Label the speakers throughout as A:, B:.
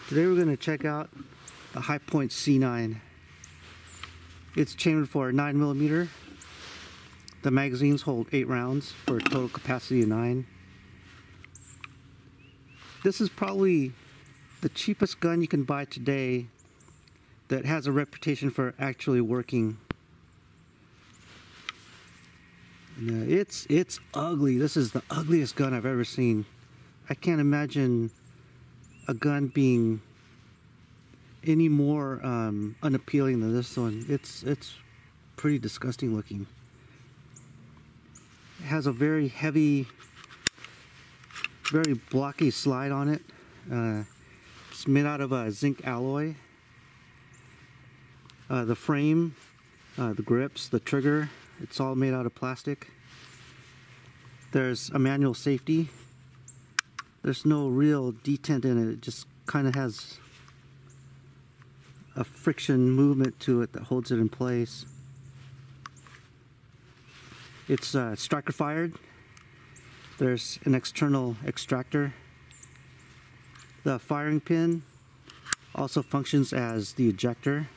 A: Today we're going to check out the HiPoint C9. It's chambered for 9mm. The magazines hold 8 rounds for a total capacity of 9. This is probably the cheapest gun you can buy today that has a reputation for actually working. And, it's ugly. This is the ugliest gun I've ever seen. I can't imagine a gun being any more unappealing than this one. It's pretty disgusting looking. It has a very heavy, very blocky slide on it. It's made out of a zinc alloy. The frame, the grips, the trigger, it's all made out of plastic. There's a manual safety. There's no real detent in it. It just kind of has a friction movement to it that holds it in place. It's striker fired. There's an external extractor. The firing pin also functions as the ejector.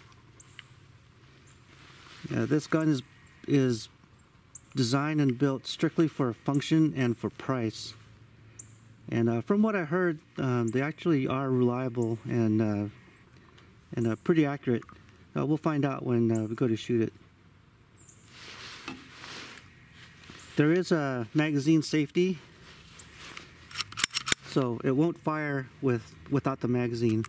A: This gun is designed and built strictly for function and for price. And from what I heard, they actually are reliable and pretty accurate. We'll find out when we go to shoot it. There is a magazine safety, so it won't fire without the magazine.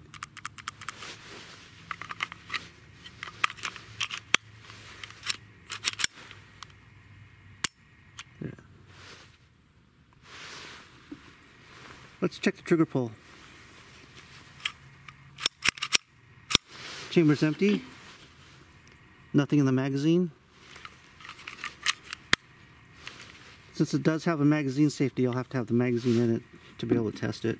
A: Yeah. Let's check the trigger pull. Chamber's empty. Nothing in the magazine. Since it does have a magazine safety, you'll have to have the magazine in it to be able to test it.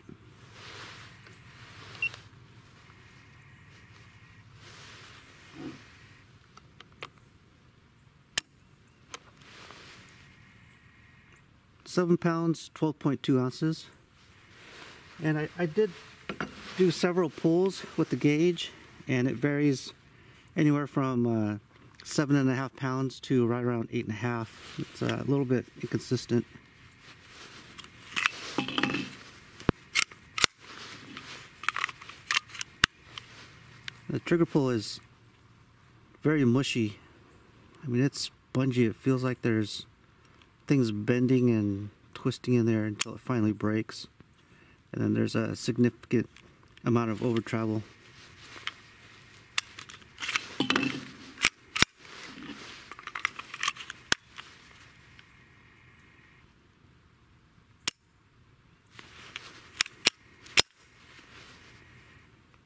A: £7, 12.2 ounces. And I did do several pulls with the gauge, and it varies anywhere from 7.5 pounds to right around 8.5. It's a little bit inconsistent. The trigger pull is very mushy. I mean, it's spongy. It feels like there's things bending and twisting in there until it finally breaks. And then there's a significant amount of over travel.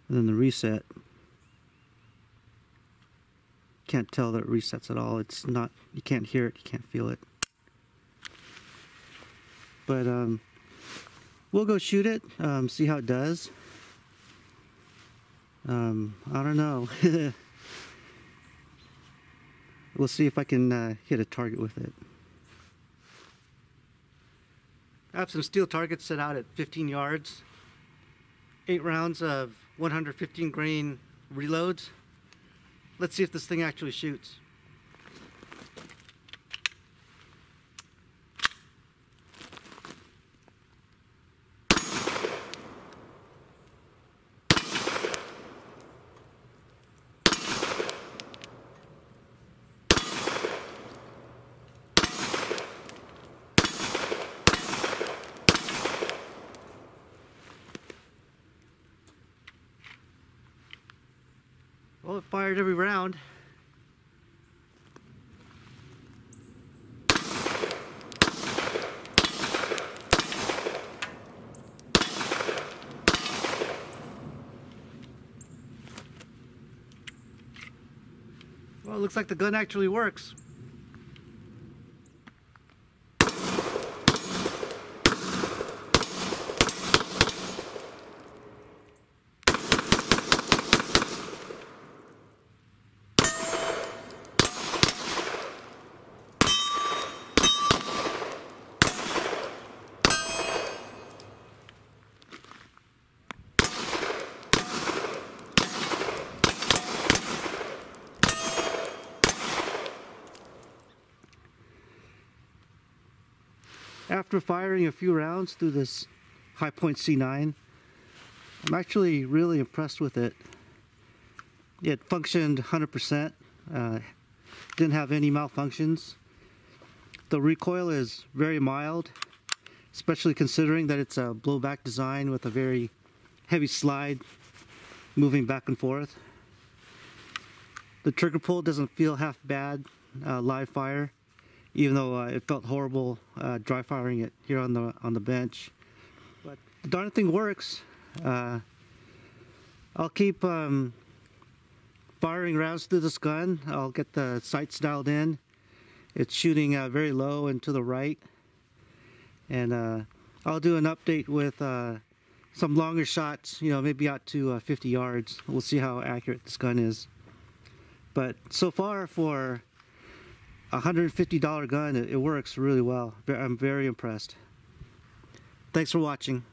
A: And then the reset, can't tell that it resets at all. It's not, you can't hear it, you can't feel it. But we'll go shoot it, see how it does. I don't know. We'll see if I can hit a target with it. I have some steel targets set out at 15 yards. 8 rounds of 115 grain reloads. Let's see if this thing actually shoots. Well, it fired every round. Well, it looks like the gun actually works. after firing a few rounds through this HiPoint C9, I'm actually really impressed with it. It functioned 100%, didn't have any malfunctions. The recoil is very mild, especially considering that it's a blowback design with a very heavy slide moving back and forth. The trigger pull doesn't feel half bad live fire, even though it felt horrible dry firing it here on the bench. But the darn thing works. I'll keep firing rounds through this gun. I'll get the sights dialed in. It's shooting very low and to the right. And I'll do an update with some longer shots, maybe out to 50 yards. We'll see how accurate this gun is. But so far, for a $150 gun, it works really well. I'm very impressed. Thanks for watching.